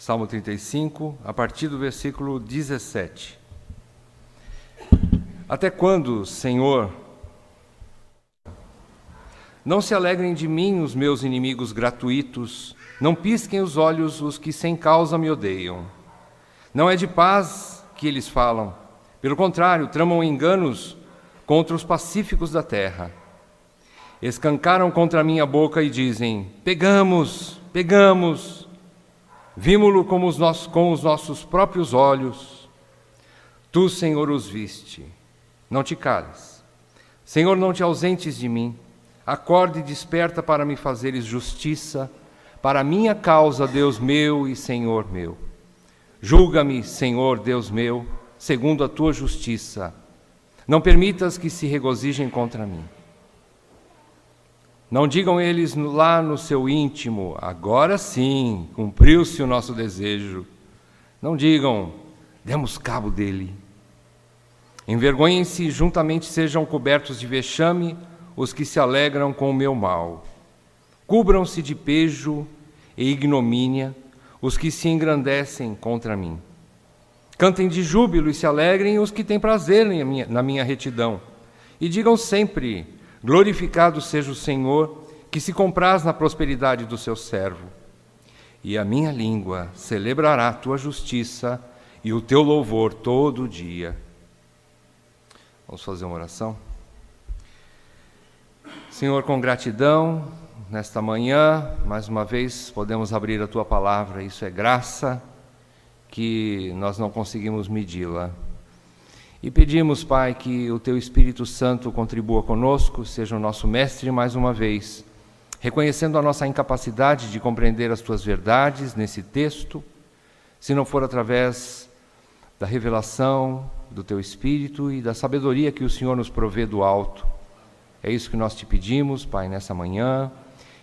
Salmo 35, a partir do versículo 17. Até quando, Senhor? Não se alegrem de mim os meus inimigos gratuitos, não pisquem os olhos os que sem causa me odeiam. Não é de paz que eles falam, pelo contrário, tramam enganos contra os pacíficos da terra. Escancaram contra a minha boca e dizem: pegamos, pegamos, vimo-lo com os nossos próprios olhos. Tu, Senhor, os viste, não te cales. Senhor, não te ausentes de mim, acorde e desperta para me fazeres justiça, para a minha causa, Deus meu e Senhor meu. Julga-me, Senhor, Deus meu, segundo a tua justiça. Não permitas que se regozijem contra mim. Não digam eles lá no seu íntimo: agora sim, cumpriu-se o nosso desejo. Não digam: demos cabo dele. Envergonhem-se e juntamente sejam cobertos de vexame os que se alegram com o meu mal. Cubram-se de pejo e ignomínia os que se engrandecem contra mim. Cantem de júbilo e se alegrem os que têm prazer na minha retidão. E digam sempre: glorificado seja o Senhor, que se compraz na prosperidade do seu servo. E a minha língua celebrará a tua justiça e o teu louvor todo o dia. Vamos fazer uma oração? Senhor, com gratidão, nesta manhã, mais uma vez, podemos abrir a tua palavra. Isso é graça que nós não conseguimos medi-la. E pedimos, Pai, que o teu Espírito Santo contribua conosco, seja o nosso mestre mais uma vez, reconhecendo a nossa incapacidade de compreender as tuas verdades nesse texto, se não for através da revelação do teu Espírito e da sabedoria que o Senhor nos provê do alto. É isso que nós te pedimos, Pai, nessa manhã,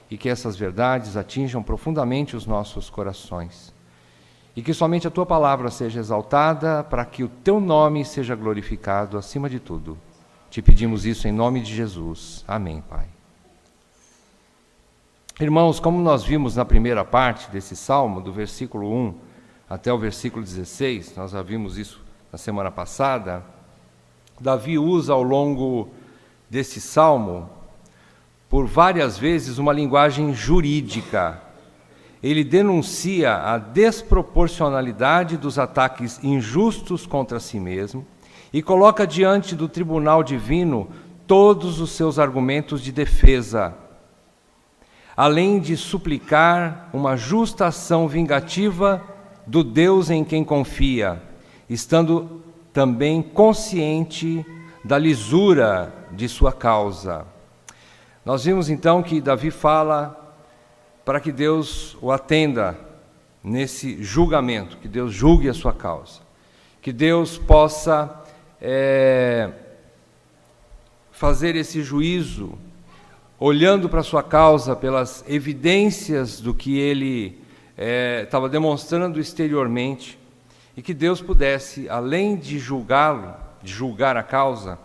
e que essas verdades atinjam profundamente os nossos corações. E que somente a tua palavra seja exaltada para que o teu nome seja glorificado acima de tudo. Te pedimos isso em nome de Jesus. Amém, Pai. Irmãos, como nós vimos na primeira parte desse salmo, do versículo 1 até o versículo 16, nós já vimos isso na semana passada, Davi usa ao longo desse salmo, por várias vezes, uma linguagem jurídica. Ele denuncia a desproporcionalidade dos ataques injustos contra si mesmo e coloca diante do tribunal divino todos os seus argumentos de defesa, além de suplicar uma justa ação vingativa do Deus em quem confia, estando também consciente da lisura de sua causa. Nós vimos então que Davi fala para que Deus o atenda nesse julgamento, que Deus julgue a sua causa, que Deus possa fazer esse juízo, olhando para a sua causa pelas evidências do que ele estava demonstrando exteriormente, e que Deus pudesse, além de julgá-lo, de julgar a causa,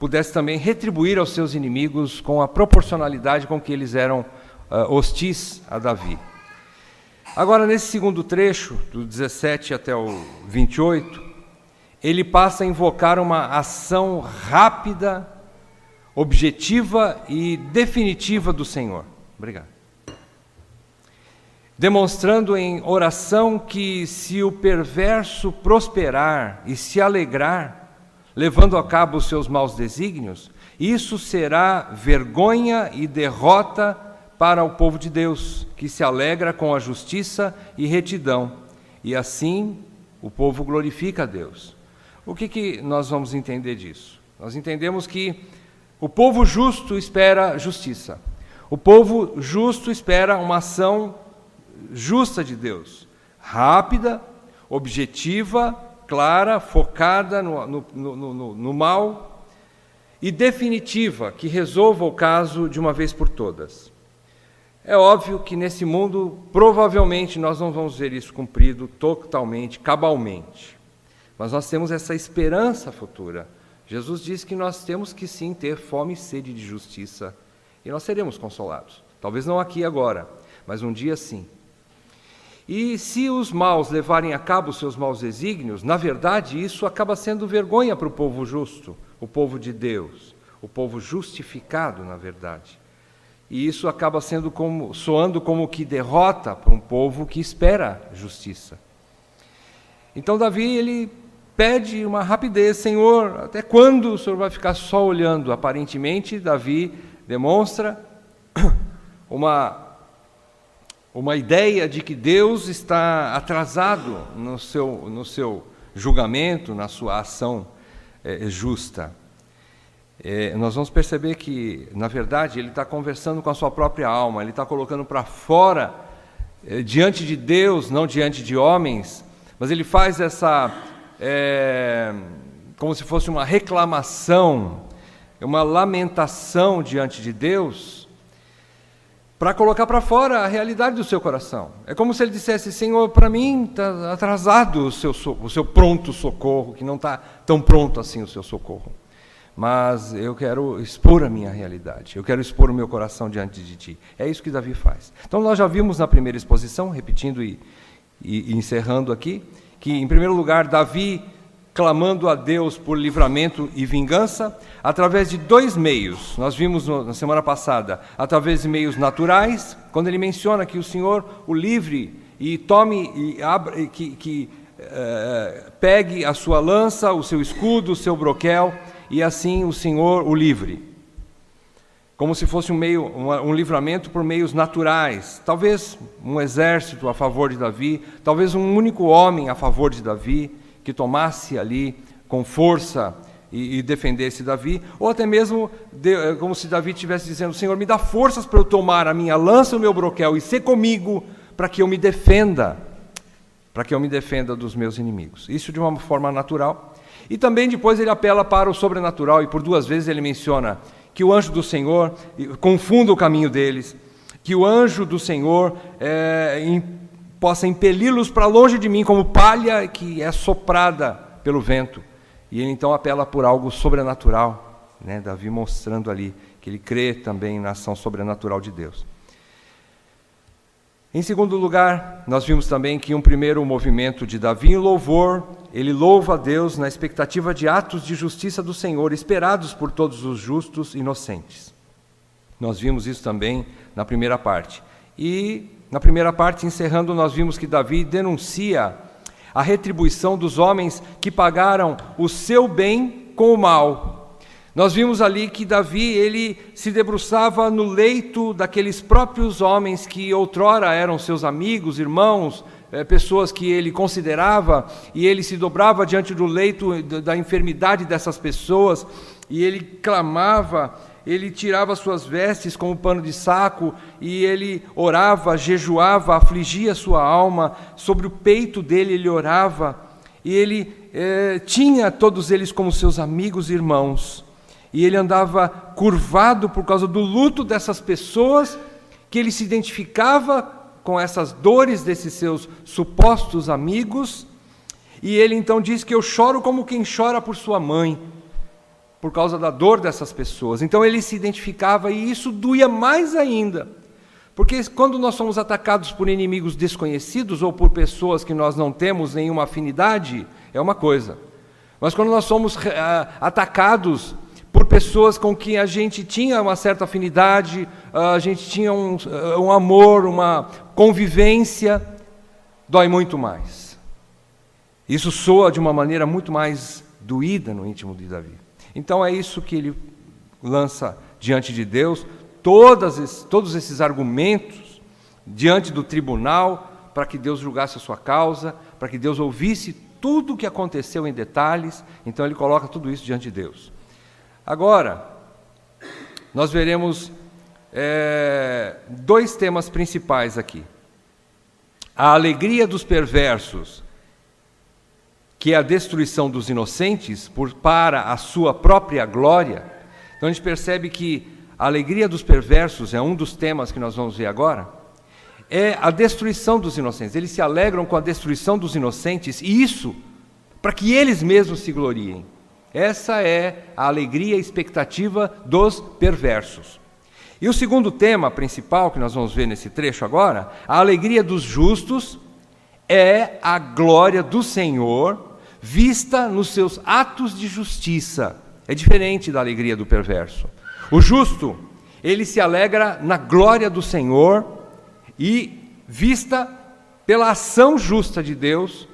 pudesse também retribuir aos seus inimigos com a proporcionalidade com que eles eram hostis a Davi. Agora, nesse segundo trecho, do 17 até o 28, ele passa a invocar uma ação rápida, objetiva e definitiva do Senhor. Obrigado. Demonstrando em oração que, se o perverso prosperar e se alegrar, levando a cabo os seus maus desígnios, isso será vergonha e derrota para o povo de Deus, que se alegra com a justiça e retidão. E assim, o povo glorifica a Deus. O que nós vamos entender disso? Nós entendemos que o povo justo espera justiça. O povo justo espera uma ação justa de Deus, rápida, objetiva, clara, focada no mal e definitiva, que resolva o caso de uma vez por todas. É óbvio que nesse mundo, provavelmente, nós não vamos ver isso cumprido totalmente, cabalmente, mas nós temos essa esperança futura. Jesus disse que nós temos que sim ter fome e sede de justiça, e nós seremos consolados. Talvez não aqui agora, mas um dia sim. E se os maus levarem a cabo os seus maus desígnios, na verdade isso acaba sendo vergonha para o povo justo, o povo de Deus, o povo justificado, na verdade. E isso acaba soando como que derrota para um povo que espera justiça. Então Davi, ele pede uma rapidez: Senhor, até quando o Senhor vai ficar só olhando? Aparentemente, Davi demonstra uma ideia de que Deus está atrasado no seu julgamento, na sua ação justa. Nós vamos perceber que, na verdade, ele está conversando com a sua própria alma, ele está colocando para fora, diante de Deus, não diante de homens, mas ele faz essa, como se fosse uma reclamação, uma lamentação diante de Deus, para colocar para fora a realidade do seu coração. É como se ele dissesse: Senhor, para mim está atrasado o seu pronto socorro, que não está tão pronto assim o seu socorro. Mas eu quero expor a minha realidade, eu quero expor o meu coração diante de Ti. É isso que Davi faz. Então nós já vimos na primeira exposição, repetindo e encerrando aqui, que em primeiro lugar Davi clamando a Deus por livramento e vingança, através de dois meios. Nós vimos na semana passada, através de meios naturais, quando ele menciona que o Senhor o livre e tome e abra, pegue a sua lança, o seu escudo, o seu broquel, e assim o Senhor o livre. Como se fosse um livramento por meios naturais. Talvez um exército a favor de Davi, talvez um único homem a favor de Davi, que tomasse ali com força e defendesse Davi, ou até mesmo como se Davi estivesse dizendo: Senhor, me dá forças para eu tomar a minha lança e o meu broquel e ser comigo, para que eu me defenda dos meus inimigos. Isso de uma forma natural. E também depois ele apela para o sobrenatural, e por duas vezes ele menciona que o anjo do Senhor confunda o caminho deles, que o anjo do Senhor possa impeli-los para longe de mim, como palha que é soprada pelo vento. E ele então apela por algo sobrenatural, né? Davi mostrando ali que ele crê também na ação sobrenatural de Deus. Em segundo lugar, nós vimos também que um primeiro movimento de Davi em louvor, ele louva a Deus na expectativa de atos de justiça do Senhor, esperados por todos os justos e inocentes. Nós vimos isso também na primeira parte. E na primeira parte, encerrando, nós vimos que Davi denuncia a retribuição dos homens que pagaram o seu bem com o mal. Nós vimos ali que Davi, ele se debruçava no leito daqueles próprios homens que outrora eram seus amigos, irmãos, pessoas que ele considerava, e ele se dobrava diante do leito da enfermidade dessas pessoas, e ele clamava, ele tirava suas vestes como pano de saco, e ele orava, jejuava, afligia sua alma, sobre o peito dele ele orava, e ele tinha todos eles como seus amigos e irmãos, e ele andava curvado por causa do luto dessas pessoas, que ele se identificava com essas dores desses seus supostos amigos, e ele então diz que eu choro como quem chora por sua mãe, por causa da dor dessas pessoas. Então ele se identificava, e isso doía mais ainda, porque quando nós somos atacados por inimigos desconhecidos, ou por pessoas que nós não temos nenhuma afinidade, é uma coisa, mas quando nós somos atacados por pessoas com quem a gente tinha uma certa afinidade, a gente tinha um amor, uma convivência, dói muito mais. Isso soa de uma maneira muito mais doída no íntimo de Davi. Então é isso que ele lança diante de Deus, todos esses argumentos diante do tribunal, para que Deus julgasse a sua causa, para que Deus ouvisse tudo o que aconteceu em detalhes. Então ele coloca tudo isso diante de Deus. Agora, nós veremos dois temas principais aqui. A alegria dos perversos, que é a destruição dos inocentes para a sua própria glória. Então a gente percebe que a alegria dos perversos é um dos temas que nós vamos ver agora. É a destruição dos inocentes. Eles se alegram com a destruição dos inocentes, e isso para que eles mesmos se gloriem. Essa é a alegria e expectativa dos perversos. E o segundo tema principal que nós vamos ver nesse trecho agora, a alegria dos justos, é a glória do Senhor vista nos seus atos de justiça. É diferente da alegria do perverso. O justo, ele se alegra na glória do Senhor e vista pela ação justa de Deus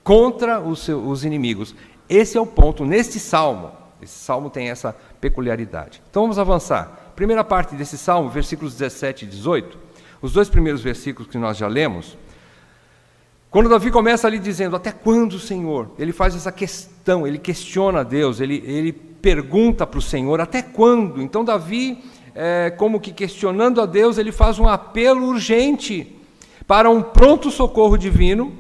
contra os inimigos. Esse é o ponto neste salmo. Esse salmo tem essa peculiaridade. Então vamos avançar. Primeira parte desse salmo, versículos 17 e 18. Os dois primeiros versículos que nós já lemos. Quando Davi começa ali dizendo, até quando, Senhor? Ele faz essa questão, ele questiona a Deus, ele pergunta para o Senhor, até quando? Então Davi, como que questionando a Deus, ele faz um apelo urgente para um pronto socorro divino,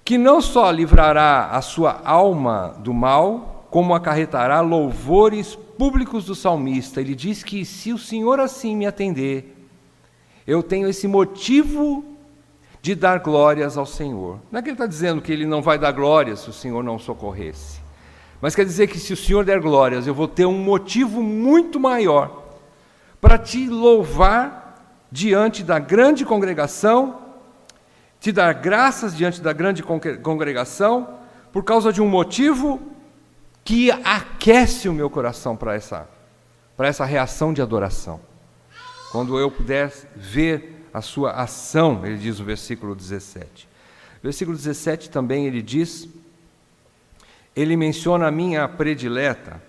que não só livrará a sua alma do mal, como acarretará louvores públicos do salmista. Ele diz que se o Senhor assim me atender, eu tenho esse motivo de dar glórias ao Senhor. Não é que ele está dizendo que ele não vai dar glórias se o Senhor não socorresse, mas quer dizer que se o Senhor der glórias, eu vou ter um motivo muito maior para te louvar diante da grande congregação, te dar graças diante da grande congregação, por causa de um motivo que aquece o meu coração para essa reação de adoração. Quando eu puder ver a sua ação, ele diz no versículo 17. Versículo 17 também ele diz, ele menciona a minha predileta,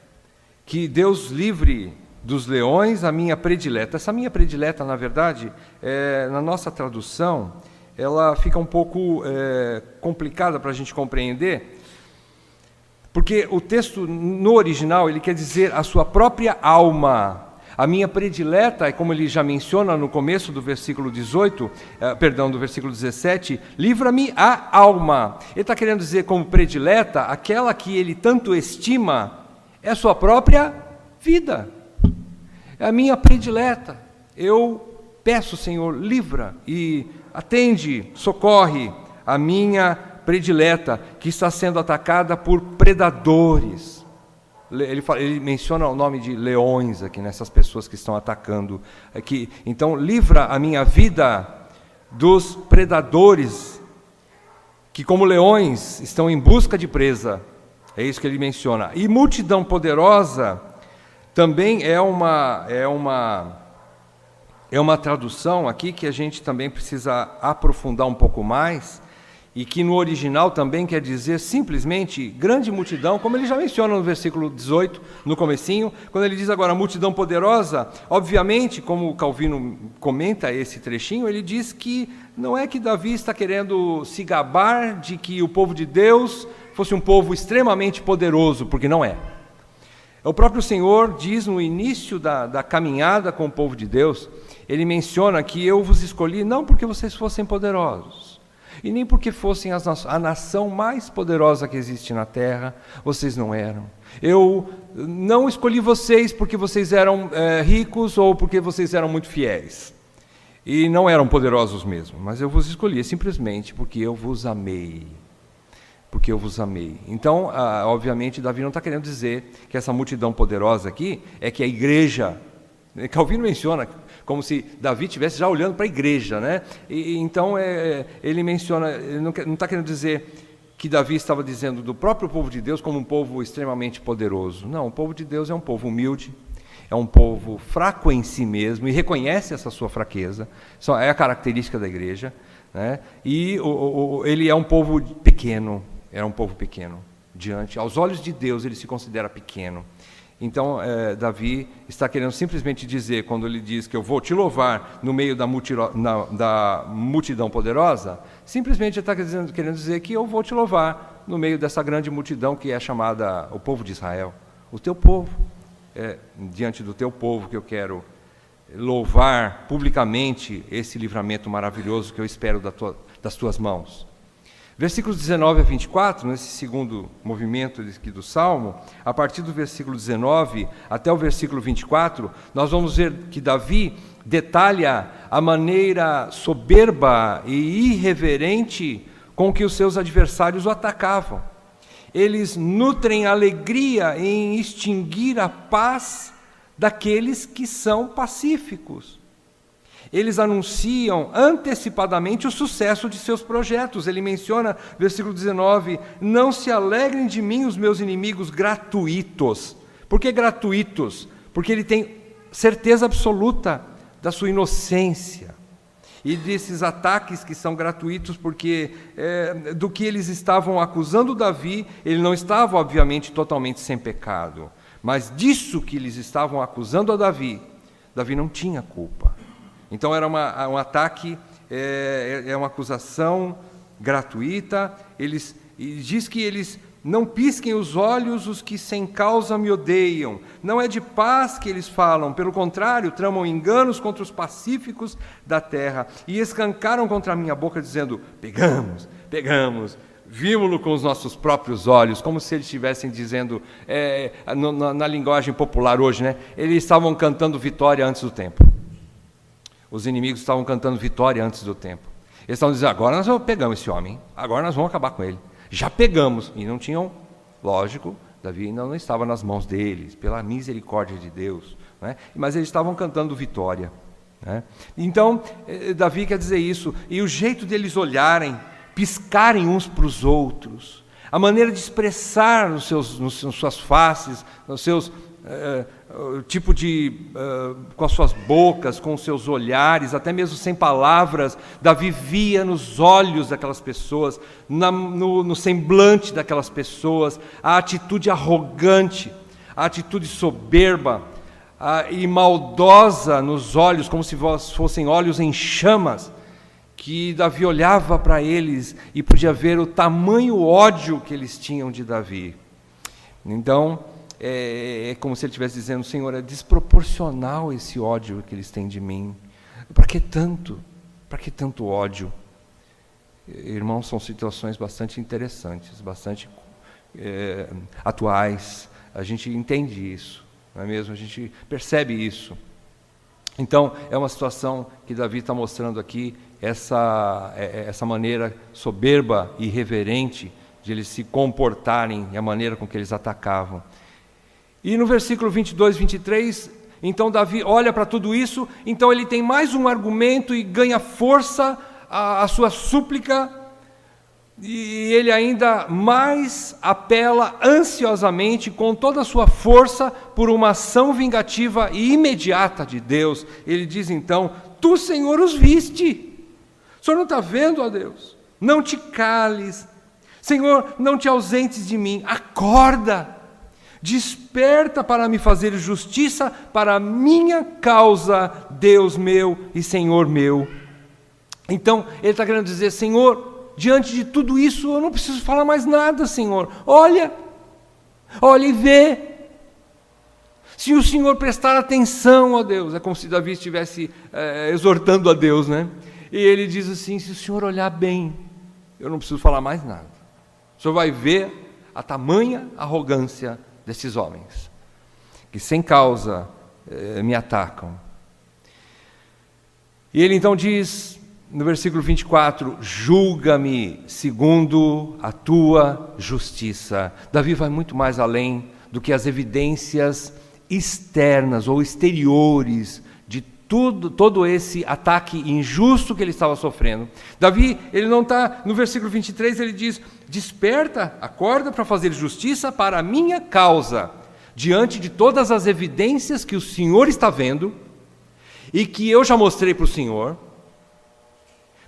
que Deus livre dos leões a minha predileta. Essa minha predileta, na verdade, na nossa tradução, ela fica um pouco complicada para a gente compreender, porque o texto no original, ele quer dizer a sua própria alma. A minha predileta, como ele já menciona no começo do versículo 18, do versículo 17, livra-me a alma. Ele está querendo dizer como predileta, aquela que ele tanto estima, é a sua própria vida. É a minha predileta. Eu peço, Senhor, livra e atende, socorre a minha predileta, que está sendo atacada por predadores. Ele menciona o nome de leões aqui, nessas pessoas que estão atacando aqui. Então, livra a minha vida dos predadores, que como leões estão em busca de presa. É isso que ele menciona. E multidão poderosa também é uma tradução aqui que a gente também precisa aprofundar um pouco mais, e que no original também quer dizer simplesmente grande multidão, como ele já menciona no versículo 18, no comecinho, quando ele diz agora multidão poderosa, obviamente, como o Calvino comenta esse trechinho, ele diz que não é que Davi está querendo se gabar de que o povo de Deus fosse um povo extremamente poderoso, porque não é. O próprio Senhor diz no início da caminhada com o povo de Deus, ele menciona que eu vos escolhi não porque vocês fossem poderosos, e nem porque fossem a nação mais poderosa que existe na terra, vocês não eram. Eu não escolhi vocês porque vocês eram ricos ou porque vocês eram muito fiéis, e não eram poderosos mesmo, mas eu vos escolhi simplesmente porque eu vos amei. Porque eu vos amei. Então, obviamente, Davi não está querendo dizer que essa multidão poderosa aqui é que a igreja... Calvino menciona como se Davi estivesse já olhando para a igreja, né? Então, ele menciona, ele não está querendo dizer que Davi estava dizendo do próprio povo de Deus como um povo extremamente poderoso. Não, o povo de Deus é um povo humilde, é um povo fraco em si mesmo e reconhece essa sua fraqueza. Isso é a característica da igreja, né? E ele é um povo pequeno, era um povo pequeno. Aos olhos de Deus, ele se considera pequeno. Então, Davi está querendo simplesmente dizer, quando ele diz que eu vou te louvar no meio da multidão poderosa, simplesmente ele está querendo dizer que eu vou te louvar no meio dessa grande multidão que é chamada o povo de Israel, o teu povo. Diante do teu povo que eu quero louvar publicamente esse livramento maravilhoso que eu espero das tuas mãos. Versículos 19 a 24, nesse segundo movimento aqui do Salmo, a partir do versículo 19 até o versículo 24, nós vamos ver que Davi detalha a maneira soberba e irreverente com que os seus adversários o atacavam. Eles nutrem alegria em extinguir a paz daqueles que são pacíficos. Eles anunciam antecipadamente o sucesso de seus projetos. Ele menciona, versículo 19, não se alegrem de mim os meus inimigos gratuitos. Por que gratuitos? Porque ele tem certeza absoluta da sua inocência. E desses ataques que são gratuitos, porque do que eles estavam acusando Davi, ele não estava, obviamente, totalmente sem pecado. Mas disso que eles estavam acusando a Davi, Davi não tinha culpa. Então era um ataque, uma acusação gratuita. E diz que eles não pisquem os olhos os que sem causa me odeiam. Não é de paz que eles falam, pelo contrário, tramam enganos contra os pacíficos da terra. E escancaram contra a minha boca, dizendo, pegamos, vimos-lo com os nossos próprios olhos, como se eles estivessem dizendo, na linguagem popular hoje, né? Eles estavam cantando vitória antes do tempo. Os inimigos estavam cantando vitória antes do tempo. Eles estavam dizendo, agora nós pegamos esse homem, agora nós vamos acabar com ele. Já pegamos, e não tinham, lógico, Davi ainda não estava nas mãos deles, pela misericórdia de Deus, né? Mas eles estavam cantando vitória, né? Então, Davi quer dizer isso, e o jeito deles olharem, piscarem uns para os outros, a maneira de expressar nas suas faces, nos seus com as suas bocas, com os seus olhares, até mesmo sem palavras, Davi via nos olhos daquelas pessoas, no semblante daquelas pessoas, a atitude arrogante, a atitude soberba e maldosa nos olhos, como se fossem olhos em chamas, que Davi olhava para eles e podia ver o tamanho ódio que eles tinham de Davi. Então, é como se ele estivesse dizendo, Senhor, é desproporcional esse ódio que eles têm de mim. Para que tanto? Para que tanto ódio? Irmãos, são situações bastante interessantes, bastante atuais. A gente entende isso, não é mesmo? A gente percebe isso. Então, é uma situação que Davi está mostrando aqui, essa maneira soberba e irreverente de eles se comportarem e a maneira com que eles atacavam. E no versículo 22, 23, então Davi olha para tudo isso, então ele tem mais um argumento e ganha força a sua súplica, e ele ainda mais apela ansiosamente, com toda a sua força, por uma ação vingativa e imediata de Deus. Ele diz então, tu, Senhor, os viste. O Senhor não está vendo, ó Deus? Não te cales. Senhor, não te ausentes de mim. Acorda. Desperta para me fazer justiça para a minha causa, Deus meu e Senhor meu. Então, ele está querendo dizer, Senhor, diante de tudo isso, eu não preciso falar mais nada, Senhor. Olha e vê. Se o Senhor prestar atenção a Deus, é como se Davi estivesse exortando a Deus, né? E ele diz assim, se o Senhor olhar bem, eu não preciso falar mais nada. O Senhor vai ver a tamanha arrogância desses homens, que sem causa me atacam. E ele então diz, no versículo 24, julga-me segundo a tua justiça. Davi vai muito mais além do que as evidências externas ou exteriores de todo esse ataque injusto que ele estava sofrendo. Davi, ele não está, no versículo 23, ele diz, desperta, acorda para fazer justiça para a minha causa, diante de todas as evidências que o Senhor está vendo, e que eu já mostrei para o Senhor.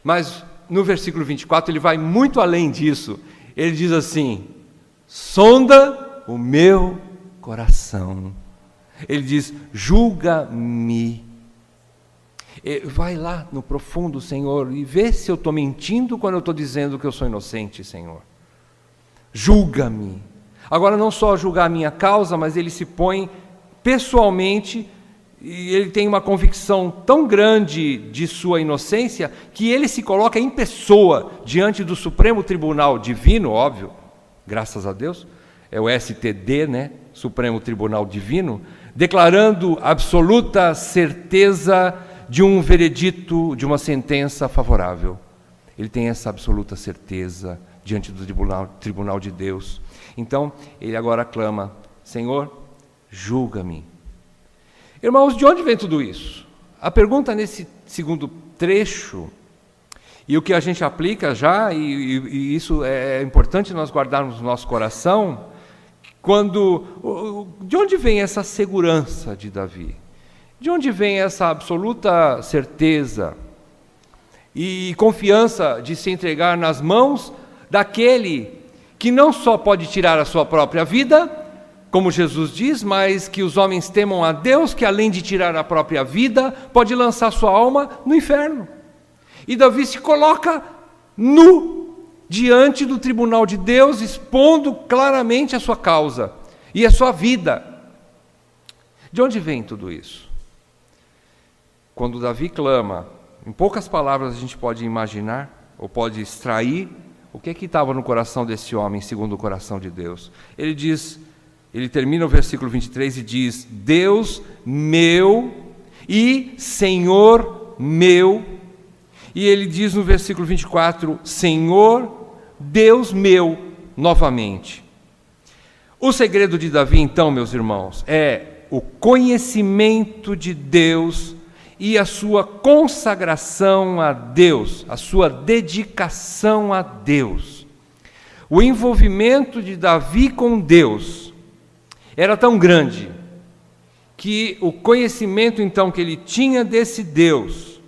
Mas no versículo 24 ele vai muito além disso, ele diz assim, sonda o meu coração, ele diz, julga-me. Vai lá no profundo, Senhor, e vê se eu estou mentindo quando eu estou dizendo que eu sou inocente, Senhor. Julga-me. Agora, não só julgar a minha causa, mas ele se põe pessoalmente, e ele tem uma convicção tão grande de sua inocência, que ele se coloca em pessoa diante do Supremo Tribunal Divino, óbvio, graças a Deus, é o STD, né? Supremo Tribunal Divino, declarando absoluta certeza de um veredito, de uma sentença favorável. Ele tem essa absoluta certeza diante do tribunal de Deus. Então, ele agora clama, Senhor, julga-me. Irmãos, de onde vem tudo isso? A pergunta nesse segundo trecho, e o que a gente aplica já, e isso é importante nós guardarmos no nosso coração, de onde vem essa segurança de Davi? De onde vem essa absoluta certeza e confiança de se entregar nas mãos daquele que não só pode tirar a sua própria vida, como Jesus diz, mas que os homens temam a Deus, que além de tirar a própria vida, pode lançar sua alma no inferno. E Davi se coloca nu diante do tribunal de Deus, expondo claramente a sua causa e a sua vida. De onde vem tudo isso? Quando Davi clama, em poucas palavras a gente pode imaginar, ou pode extrair, o que estava no coração desse homem, segundo o coração de Deus. Ele termina o versículo 23 e diz: Deus meu e Senhor meu. E ele diz no versículo 24, Senhor, Deus meu, novamente. O segredo de Davi, então, meus irmãos, é o conhecimento de Deus e a sua consagração a Deus, a sua dedicação a Deus. O envolvimento de Davi com Deus era tão grande que o conhecimento, então, que ele tinha desse Deus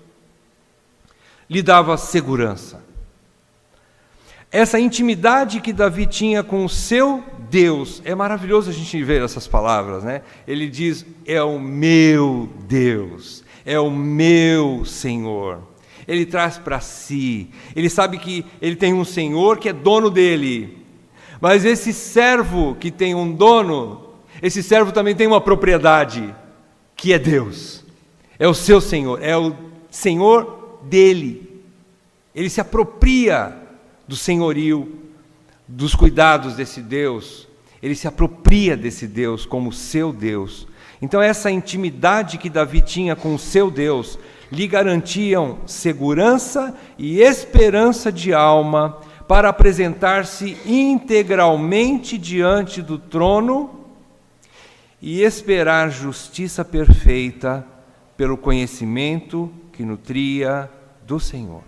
lhe dava segurança. Essa intimidade que Davi tinha com o seu Deus, é maravilhoso a gente ver essas palavras, né? Ele diz, é o meu Deus, é o meu Senhor. Ele traz para si, ele sabe que ele tem um Senhor que é dono dele, mas esse servo que tem um dono, esse servo também tem uma propriedade, que é Deus, é o seu Senhor, é o Senhor dele. Ele se apropria do senhorio, dos cuidados desse Deus, ele se apropria desse Deus como seu Deus. Então essa intimidade que Davi tinha com o seu Deus lhe garantiam segurança e esperança de alma para apresentar-se integralmente diante do trono e esperar justiça perfeita pelo conhecimento que nutria do Senhor.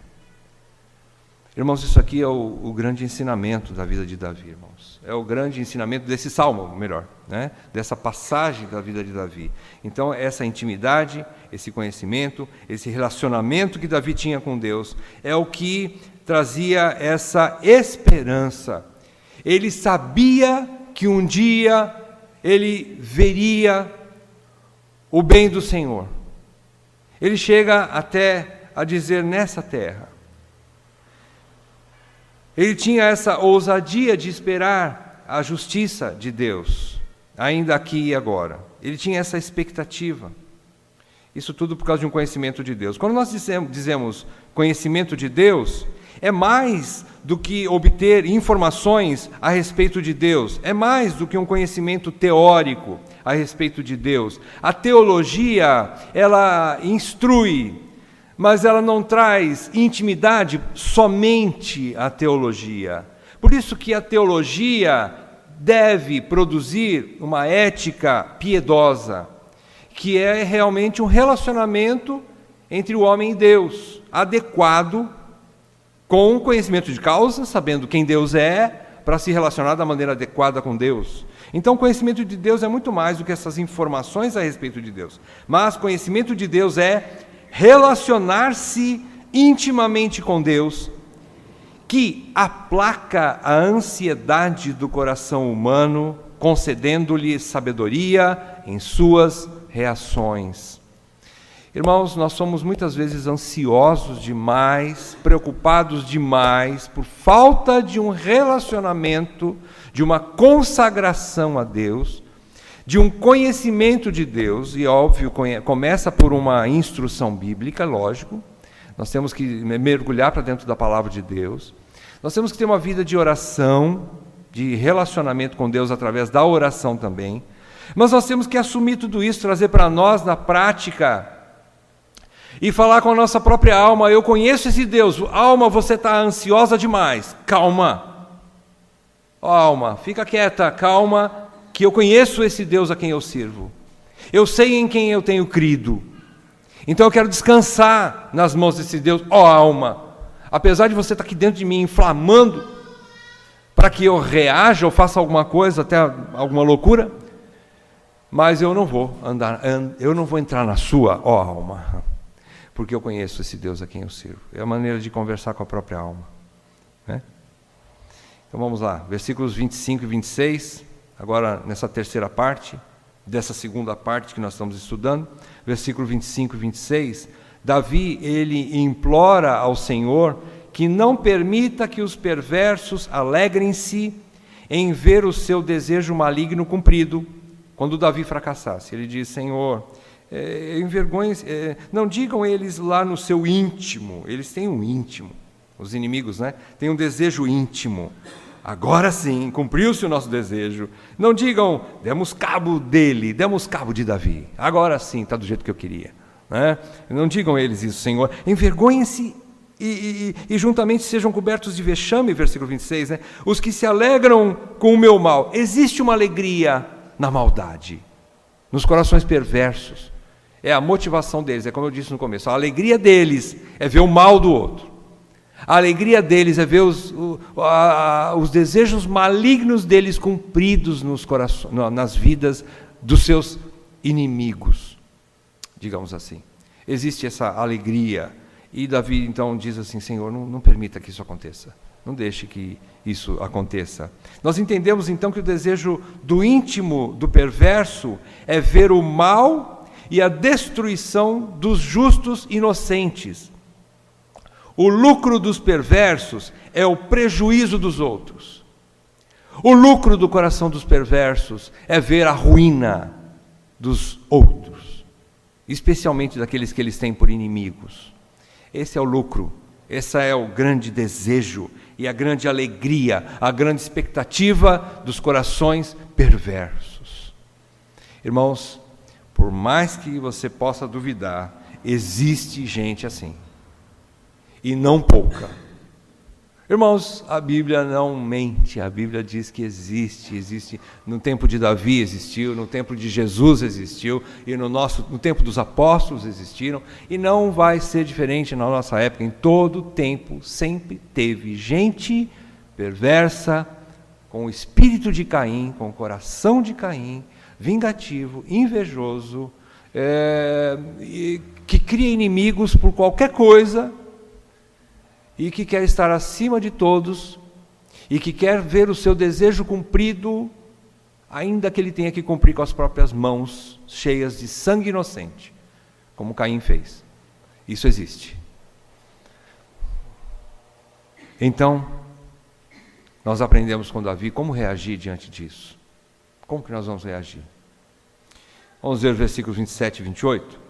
Irmãos, isso aqui é o grande ensinamento da vida de Davi, irmãos. É o grande ensinamento desse salmo, melhor, né? Dessa passagem da vida de Davi. Então, essa intimidade, esse conhecimento, esse relacionamento que Davi tinha com Deus, é o que trazia essa esperança. Ele sabia que um dia ele veria o bem do Senhor. Ele chega até a dizer, nessa terra. Ele tinha essa ousadia de esperar a justiça de Deus, ainda aqui e agora. Ele tinha essa expectativa. Isso tudo por causa de um conhecimento de Deus. Quando nós dizemos conhecimento de Deus, é mais do que obter informações a respeito de Deus. É mais do que um conhecimento teórico a respeito de Deus. A teologia, ela instrui, mas ela não traz intimidade somente à teologia. Por isso que a teologia deve produzir uma ética piedosa, que é realmente um relacionamento entre o homem e Deus, adequado, com o conhecimento de causa, sabendo quem Deus é, para se relacionar da maneira adequada com Deus. Então, o conhecimento de Deus é muito mais do que essas informações a respeito de Deus. Mas conhecimento de Deus é relacionar-se intimamente com Deus, que aplaca a ansiedade do coração humano, concedendo-lhe sabedoria em suas reações. Irmãos, nós somos muitas vezes ansiosos demais, preocupados demais, por falta de um relacionamento, de uma consagração a Deus, de um conhecimento de Deus, e óbvio, começa por uma instrução bíblica, lógico, nós temos que mergulhar para dentro da palavra de Deus, nós temos que ter uma vida de oração, de relacionamento com Deus através da oração também, mas nós temos que assumir tudo isso, trazer para nós na prática, e falar com a nossa própria alma, eu conheço esse Deus, alma, você está ansiosa demais, calma, alma, fica quieta, calma, que eu conheço esse Deus a quem eu sirvo, eu sei em quem eu tenho crido, Então eu quero descansar nas mãos desse Deus, ó alma. Apesar de você estar aqui dentro de mim inflamando, para que eu reaja ou faça alguma coisa, até alguma loucura, mas eu não vou entrar na sua, ó alma, porque eu conheço esse Deus a quem eu sirvo. É a maneira de conversar com a própria alma, né? Então vamos lá, versículos 25 e 26, agora nessa terceira parte, dessa segunda parte que nós estamos estudando, versículo 25 e 26, Davi, ele implora ao Senhor que não permita que os perversos alegrem-se em ver o seu desejo maligno cumprido, quando Davi fracassasse. Ele diz, Senhor, não digam eles lá no seu íntimo, eles têm um íntimo, os inimigos, né? Têm um desejo íntimo. Agora sim, cumpriu-se o nosso desejo. Não digam, demos cabo dele, demos cabo de Davi. Agora sim, está do jeito que eu queria, né? Não digam eles isso, Senhor. Envergonhem-se e juntamente sejam cobertos de vexame, versículo 26, né? Os que se alegram com o meu mal. Existe uma alegria na maldade, nos corações perversos. É a motivação deles, é como eu disse no começo. A alegria deles é ver o mal do outro. A alegria deles é ver os desejos malignos deles cumpridos nos corações, nas vidas dos seus inimigos, digamos assim. Existe essa alegria. E Davi então diz assim, Senhor, não permita que isso aconteça. Não deixe que isso aconteça. Nós entendemos então que o desejo do íntimo do perverso é ver o mal e a destruição dos justos inocentes. O lucro dos perversos é o prejuízo dos outros. O lucro do coração dos perversos é ver a ruína dos outros, especialmente daqueles que eles têm por inimigos. Esse é o lucro, esse é o grande desejo e a grande alegria, a grande expectativa dos corações perversos. Irmãos, por mais que você possa duvidar, existe gente assim. E não pouca. Irmãos, a Bíblia não mente, a Bíblia diz que existe, no tempo de Davi existiu, no tempo de Jesus existiu, e no tempo dos apóstolos existiram, e não vai ser diferente na nossa época. Em todo tempo sempre teve gente perversa, com o espírito de Caim, com o coração de Caim, vingativo, invejoso, que cria inimigos por qualquer coisa, e que quer estar acima de todos, e que quer ver o seu desejo cumprido, ainda que ele tenha que cumprir com as próprias mãos, cheias de sangue inocente, como Caim fez. Isso existe. Então, nós aprendemos com Davi como reagir diante disso. Como que nós vamos reagir? Vamos ver versículos 27 e 28.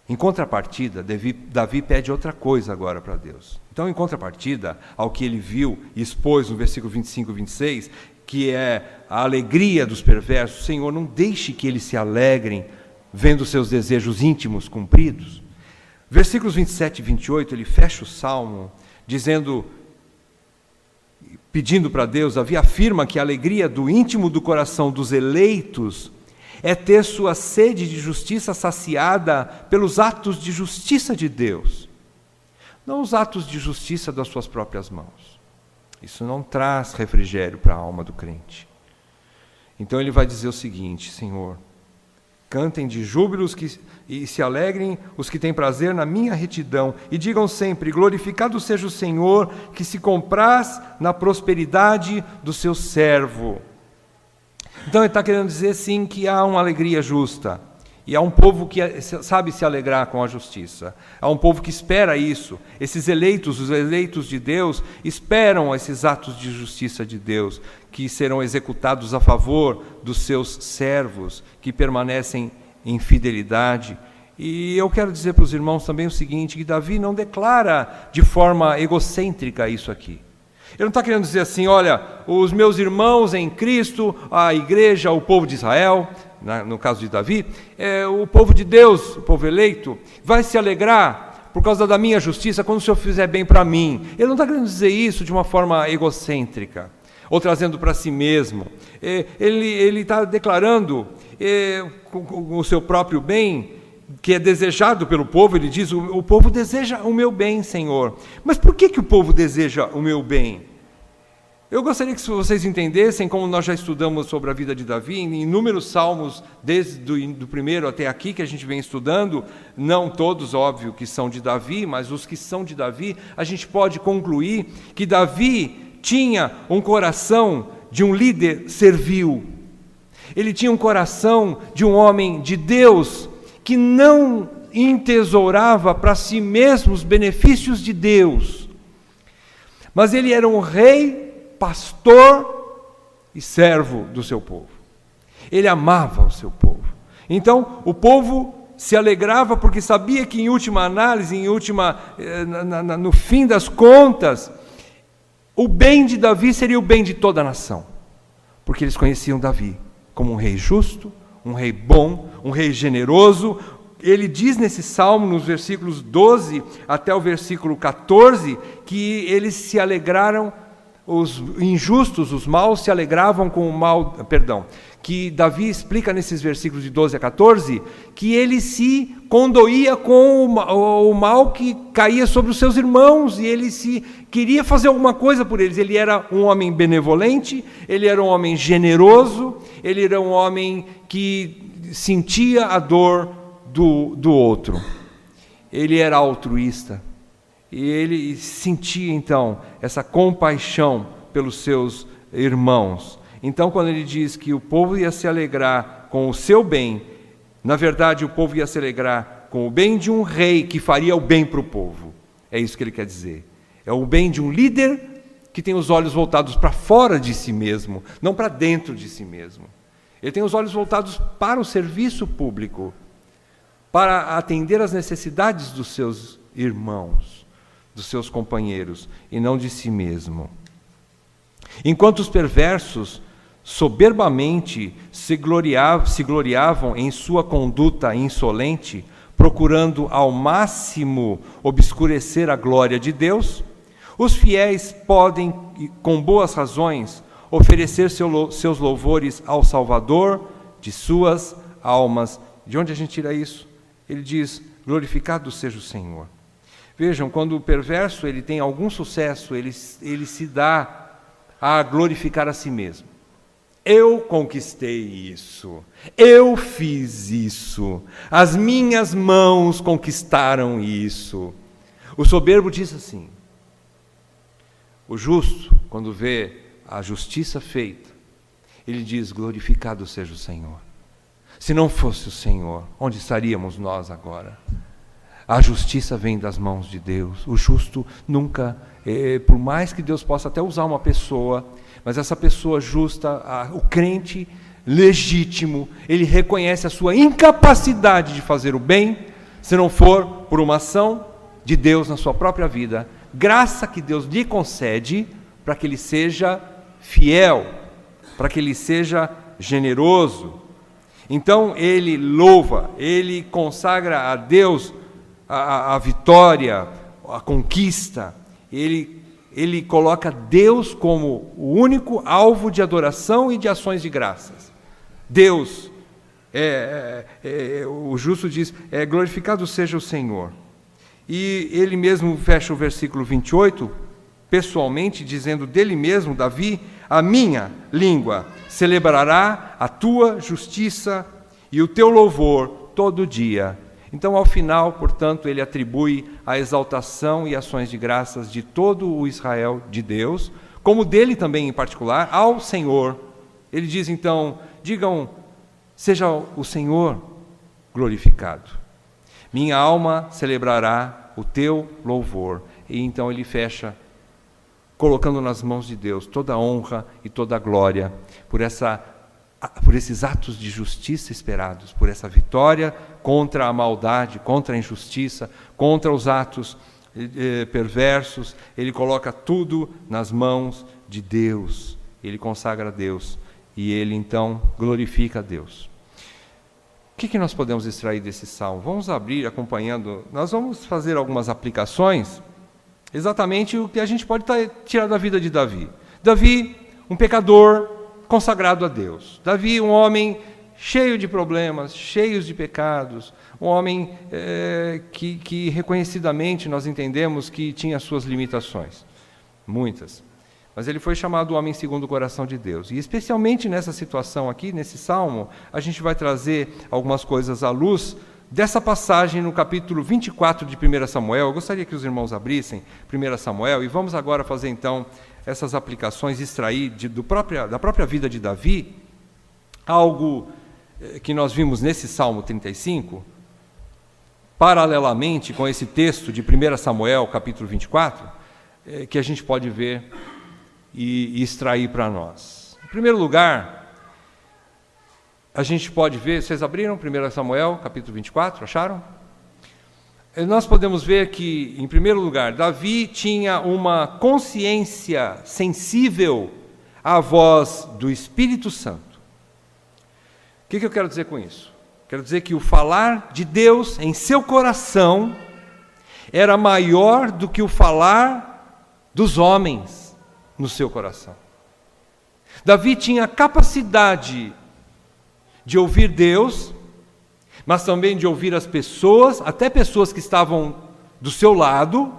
Em contrapartida, Davi pede outra coisa agora para Deus. Então, em contrapartida ao que ele viu e expôs no versículo 25 e 26, que é a alegria dos perversos, Senhor, não deixe que eles se alegrem vendo seus desejos íntimos cumpridos. Versículos 27 e 28, ele fecha o salmo pedindo para Deus. Davi afirma que a alegria do íntimo do coração dos eleitos é ter sua sede de justiça saciada pelos atos de justiça de Deus, não os atos de justiça das suas próprias mãos. Isso não traz refrigério para a alma do crente. Então ele vai dizer o seguinte: Senhor, cantem de júbilo e se alegrem os que têm prazer na minha retidão, e digam sempre, glorificado seja o Senhor, que se compraz na prosperidade do seu servo. Então ele está querendo dizer sim que há uma alegria justa, e há um povo que sabe se alegrar com a justiça, há um povo que espera isso. Esses eleitos, os eleitos de Deus, esperam esses atos de justiça de Deus, que serão executados a favor dos seus servos, que permanecem em fidelidade. E eu quero dizer para os irmãos também o seguinte, que Davi não declara de forma egocêntrica isso aqui. Ele não está querendo dizer assim, olha, os meus irmãos em Cristo, a igreja, o povo de Israel, no caso de Davi, o povo de Deus, o povo eleito, vai se alegrar por causa da minha justiça quando o Senhor fizer bem para mim. Ele não está querendo dizer isso de uma forma egocêntrica, ou trazendo para si mesmo. Ele está declarando com o seu próprio bem, que é desejado pelo povo, ele diz, o povo deseja o meu bem, Senhor. Mas por que o povo deseja o meu bem? Eu gostaria que vocês entendessem, como nós já estudamos sobre a vida de Davi, em inúmeros salmos, desde do primeiro até aqui, que a gente vem estudando, não todos, óbvio, que são de Davi, mas os que são de Davi, a gente pode concluir que Davi tinha um coração de um líder servil. Ele tinha um coração de um homem de Deus, que não entesourava para si mesmo os benefícios de Deus, mas ele era um rei, pastor e servo do seu povo. Ele amava o seu povo. Então, o povo se alegrava porque sabia que, em última análise, no fim das contas, o bem de Davi seria o bem de toda a nação, porque eles conheciam Davi como um rei justo, um rei bom, um rei generoso. Ele diz nesse salmo, nos versículos 12 até o versículo 14, que eles se alegraram, os injustos, os maus, se alegravam com o mal, que Davi explica nesses versículos de 12 a 14, que ele se condoía com o mal que caía sobre os seus irmãos, e ele queria fazer alguma coisa por eles. Ele era um homem benevolente, ele era um homem generoso, ele era um homem que sentia a dor do outro. Ele era altruísta. E ele sentia, então, essa compaixão pelos seus irmãos. Então, quando ele diz que o povo ia se alegrar com o seu bem, na verdade, o povo ia se alegrar com o bem de um rei que faria o bem para o povo. É isso que ele quer dizer. É o bem de um líder que tem os olhos voltados para fora de si mesmo, não para dentro de si mesmo. Ele tem os olhos voltados para o serviço público, para atender às necessidades dos seus irmãos, dos seus companheiros, e não de si mesmo. Enquanto os perversos soberbamente se gloriavam em sua conduta insolente, procurando ao máximo obscurecer a glória de Deus, os fiéis podem, com boas razões, oferecer seus louvores ao Salvador de suas almas. De onde a gente tira isso? Ele diz, glorificado seja o Senhor. Vejam, quando o perverso ele tem algum sucesso, ele se dá a glorificar a si mesmo. Eu conquistei isso, eu fiz isso, as minhas mãos conquistaram isso. O soberbo diz assim. O justo, quando vê a justiça feita, ele diz, glorificado seja o Senhor. Se não fosse o Senhor, onde estaríamos nós agora? A justiça vem das mãos de Deus. O justo nunca, por mais que Deus possa até usar uma pessoa, mas essa pessoa justa, o crente legítimo, ele reconhece a sua incapacidade de fazer o bem, se não for por uma ação de Deus na sua própria vida, graça que Deus lhe concede para que ele seja fiel, para que ele seja generoso. Então ele louva, ele consagra a Deus a vitória, a conquista. Ele coloca Deus como o único alvo de adoração e de ações de graças. Deus, o justo diz, glorificado seja o Senhor. E ele mesmo fecha o versículo 28, pessoalmente, dizendo dele mesmo, Davi, a minha língua celebrará a tua justiça e o teu louvor todo dia. Então, ao final, portanto, ele atribui a exaltação e ações de graças de todo o Israel de Deus, como dele também em particular, ao Senhor. Ele diz, então, digam, seja o Senhor glorificado. Minha alma celebrará o teu louvor. E então ele fecha, colocando nas mãos de Deus toda a honra e toda a glória por esses atos de justiça esperados, por essa vitória contra a maldade, contra a injustiça, contra os atos perversos. Ele coloca tudo nas mãos de Deus, ele consagra a Deus e ele então glorifica a Deus. O que nós podemos extrair desse salmo? Vamos abrir acompanhando, nós vamos fazer algumas aplicações, exatamente o que a gente pode tirar da vida de Davi. Davi, um pecador consagrado a Deus. Davi, um homem cheio de problemas, cheios de pecados, Um homem que reconhecidamente nós entendemos que tinha suas limitações, muitas. Mas ele foi chamado homem segundo o coração de Deus. E especialmente nessa situação aqui, nesse salmo, a gente vai trazer algumas coisas à luz dessa passagem no capítulo 24 de 1 Samuel. Eu gostaria que os irmãos abrissem 1 Samuel e vamos agora fazer então essas aplicações, extrair da própria vida de Davi, algo que nós vimos nesse Salmo 35, paralelamente com esse texto de 1 Samuel, capítulo 24, que a gente pode ver e extrair para nós. Em primeiro lugar, a gente pode ver, vocês abriram 1 Samuel, capítulo 24, acharam? Nós podemos ver que, em primeiro lugar, Davi tinha uma consciência sensível à voz do Espírito Santo. O que eu quero dizer com isso? Quero dizer que o falar de Deus em seu coração era maior do que o falar dos homens no seu coração. Davi tinha capacidade de ouvir Deus, mas também de ouvir as pessoas, até pessoas que estavam do seu lado,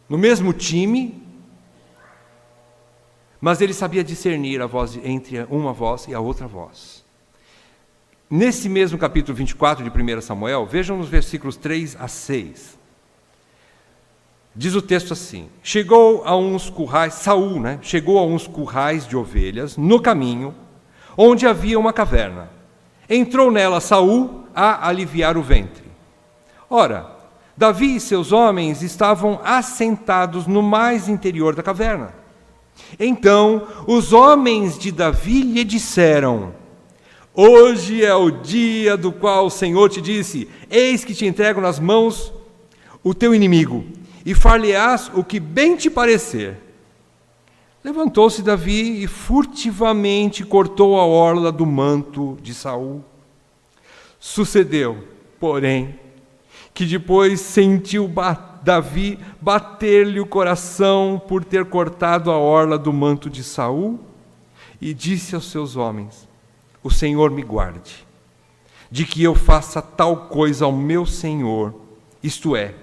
no mesmo time, mas ele sabia discernir a voz entre uma voz e a outra voz. Nesse mesmo capítulo 24 de 1 Samuel, vejam nos versículos 3 a 6. Diz o texto assim: chegou a uns currais, Saul, chegou a uns currais de ovelhas no caminho, onde havia uma caverna. Entrou nela Saul a aliviar o ventre. Ora, Davi e seus homens estavam assentados no mais interior da caverna. Então os homens de Davi lhe disseram: hoje é o dia do qual o Senhor te disse: eis que te entrego nas mãos o teu inimigo, e far-lhe-ás o que bem te parecer. Levantou-se Davi e furtivamente cortou a orla do manto de Saul. Sucedeu, porém, que depois sentiu Davi bater-lhe o coração por ter cortado a orla do manto de Saul, e disse aos seus homens: o Senhor me guarde, de que eu faça tal coisa ao meu Senhor, isto é,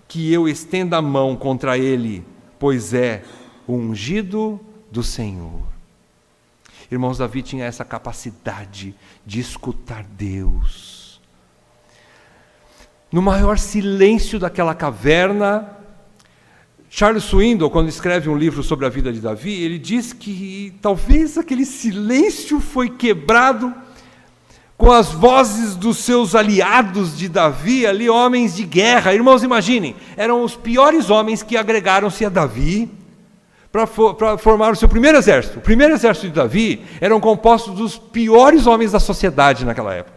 que eu estenda a mão contra ele, pois é o ungido do Senhor. Irmãos, Davi tinha essa capacidade de escutar Deus. No maior silêncio daquela caverna, Charles Swindoll, quando escreve um livro sobre a vida de Davi, ele diz que talvez aquele silêncio foi quebrado com as vozes dos seus aliados de Davi, ali homens de guerra. Irmãos, imaginem, eram os piores homens que agregaram-se a Davi para formar o seu primeiro exército. O primeiro exército de Davi eram compostos dos piores homens da sociedade naquela época.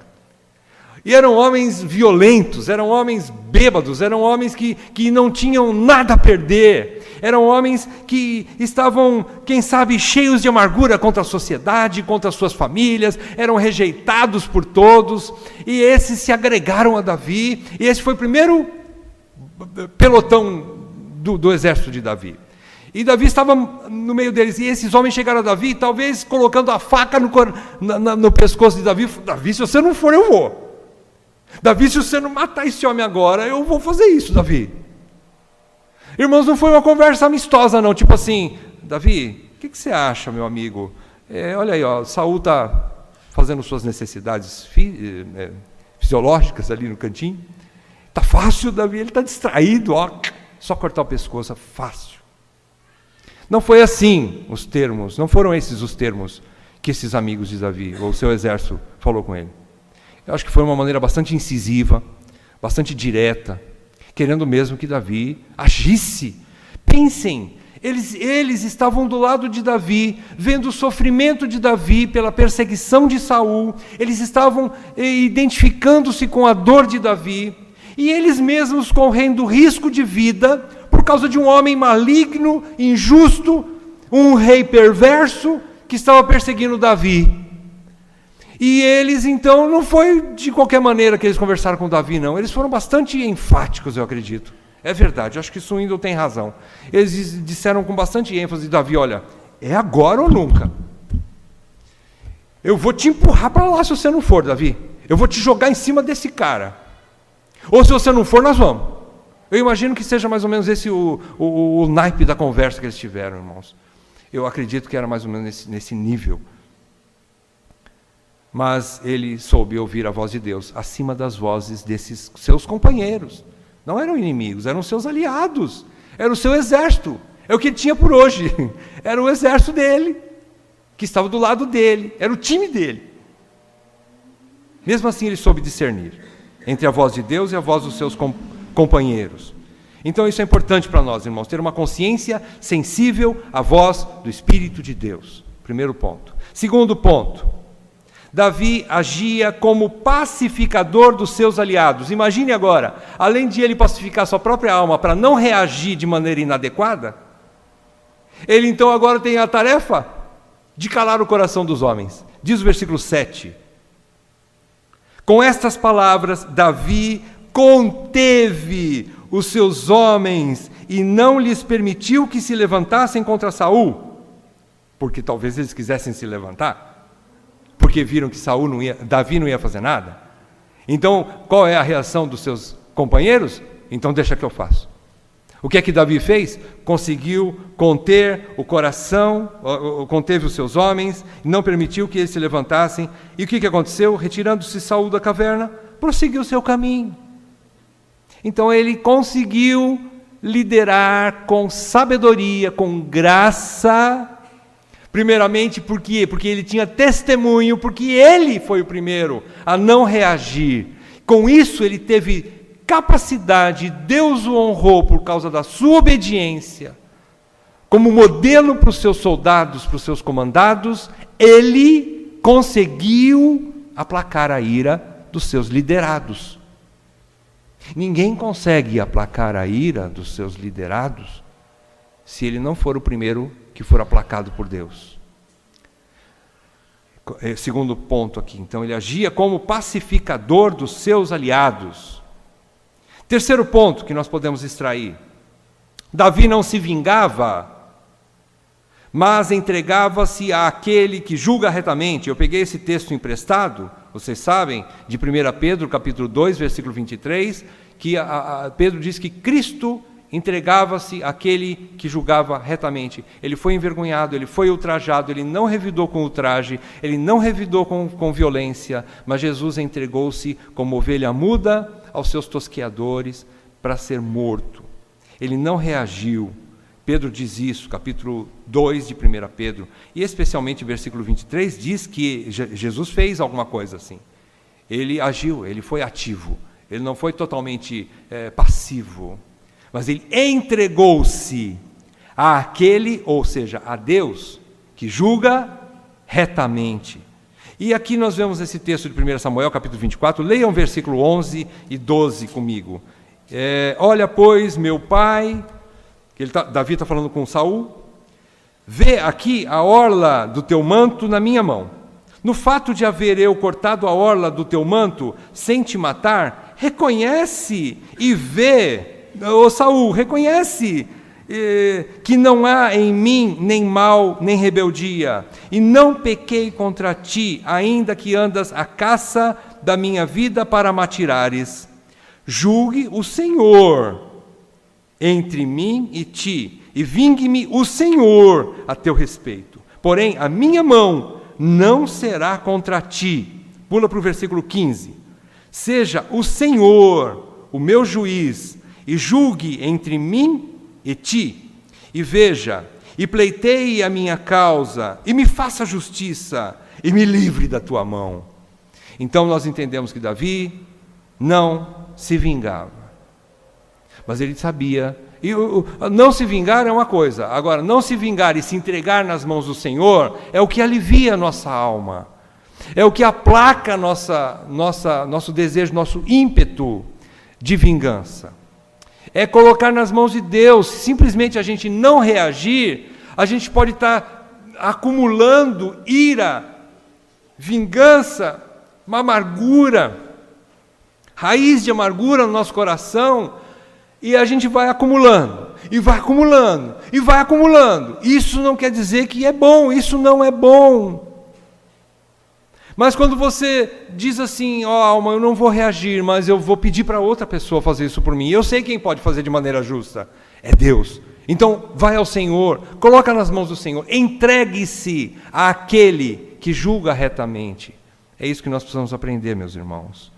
E eram homens violentos, eram homens bêbados, eram homens que não tinham nada a perder, eram homens que estavam, quem sabe, cheios de amargura contra a sociedade, contra as suas famílias, eram rejeitados por todos, e esses se agregaram a Davi, e esse foi o primeiro pelotão do exército de Davi. E Davi estava no meio deles, e esses homens chegaram a Davi, talvez colocando a faca no pescoço de Davi: Davi, se você não for, eu vou. Davi, se você não matar esse homem agora, eu vou fazer isso, Davi. Irmãos, não foi uma conversa amistosa, não, tipo assim: Davi, o que você acha, meu amigo? Olha aí, Saul está fazendo suas necessidades fisiológicas ali no cantinho. Está fácil, Davi, ele está distraído, só cortar o pescoço, fácil. Não foi assim os termos, não foram esses os termos que esses amigos de Davi, ou o seu exército, falou com ele. Eu acho que foi uma maneira bastante incisiva, bastante direta, querendo mesmo que Davi agisse. Pensem, eles estavam do lado de Davi, vendo o sofrimento de Davi pela perseguição de Saul, eles estavam identificando-se com a dor de Davi, e eles mesmos correndo risco de vida, por causa de um homem maligno, injusto, um rei perverso, que estava perseguindo Davi. E eles, então, não foi de qualquer maneira que eles conversaram com Davi, não. Eles foram bastante enfáticos, eu acredito. É verdade, eu acho que Swindoll tem razão. Eles disseram com bastante ênfase: Davi, olha, é agora ou nunca. Eu vou te empurrar para lá se você não for, Davi. eu vou te jogar em cima desse cara. Ou se você não for, nós vamos. Eu imagino que seja mais ou menos esse o naipe da conversa que eles tiveram, irmãos. Eu acredito que era mais ou menos nesse nível. Mas ele soube ouvir a voz de Deus acima das vozes desses seus companheiros. Não eram inimigos, eram seus aliados. Era o seu exército. É o que ele tinha por hoje. Era o exército dele, que estava do lado dele. Era o time dele. Mesmo assim, ele soube discernir entre a voz de Deus e a voz dos seus companheiros. Então isso é importante para nós, irmãos, ter uma consciência sensível à voz do Espírito de Deus. Primeiro ponto. Segundo ponto, Davi agia como pacificador dos seus aliados. Imagine agora, além de ele pacificar sua própria alma para não reagir de maneira inadequada, ele então agora tem a tarefa de calar o coração dos homens. Diz o versículo 7. Com estas palavras, Davi conteve os seus homens e não lhes permitiu que se levantassem contra Saul, porque talvez eles quisessem se levantar, porque viram que Davi não ia fazer nada. Então, qual é a reação dos seus companheiros? Então deixa que eu faço. O que é que Davi fez? Conseguiu conter o coração, conteve os seus homens, não permitiu que eles se levantassem. E o que aconteceu? Retirando-se Saul da caverna, prosseguiu o seu caminho. Então ele conseguiu liderar com sabedoria, com graça. Primeiramente, por quê? Porque ele tinha testemunho, porque ele foi o primeiro a não reagir. Com isso, ele teve capacidade, Deus o honrou por causa da sua obediência. Como modelo para os seus soldados, para os seus comandados, ele conseguiu aplacar a ira dos seus liderados. Ninguém consegue aplacar a ira dos seus liderados se ele não for o primeiro que for aplacado por Deus. Segundo ponto aqui, então ele agia como pacificador dos seus aliados. Terceiro ponto que nós podemos extrair: Davi não se vingava, mas entregava-se àquele que julga retamente. Eu peguei esse texto emprestado, vocês sabem, de 1 Pedro, capítulo 2, versículo 23, que Pedro diz que Cristo entregava-se àquele que julgava retamente. Ele foi envergonhado, ele foi ultrajado, ele não revidou com ultraje, ele não revidou com violência, mas Jesus entregou-se como ovelha muda aos seus tosqueadores para ser morto. Ele não reagiu. Pedro diz isso, capítulo 2 de 1 Pedro, e especialmente versículo 23, diz que Jesus fez alguma coisa assim. Ele agiu, ele foi ativo, ele não foi totalmente passivo, mas ele entregou-se àquele, ou seja, a Deus, que julga retamente. E aqui nós vemos esse texto de 1 Samuel, capítulo 24, leiam versículo 11 e 12 comigo. Olha, pois, meu pai... Davi está falando com Saul, vê aqui a orla do teu manto na minha mão. No fato de haver eu cortado a orla do teu manto sem te matar, reconhece e vê, Saul, reconhece que não há em mim nem mal, nem rebeldia, e não pequei contra ti, ainda que andas à caça da minha vida para me atirares. Julgue o Senhor entre mim e ti, e vingue-me o Senhor a teu respeito. Porém, a minha mão não será contra ti. Pula para o versículo 15. Seja o Senhor o meu juiz, e julgue entre mim e ti. E veja, e pleiteie a minha causa, e me faça justiça, e me livre da tua mão. Então nós entendemos que Davi não se vingava. Mas ele sabia, e não se vingar é uma coisa, agora, não se vingar e se entregar nas mãos do Senhor é o que alivia a nossa alma, é o que aplaca nosso desejo, nosso ímpeto de vingança. É colocar nas mãos de Deus. Se simplesmente a gente não reagir, a gente pode estar acumulando ira, vingança, uma amargura, raiz de amargura no nosso coração. E a gente vai acumulando, e vai acumulando, e vai acumulando. Isso não quer dizer que é bom, isso não é bom. Mas quando você diz assim, ó alma, eu não vou reagir, mas eu vou pedir para outra pessoa fazer isso por mim. Eu sei quem pode fazer de maneira justa. É Deus. Então, vai ao Senhor, coloca nas mãos do Senhor, entregue-se àquele que julga retamente. É isso que nós precisamos aprender, meus irmãos.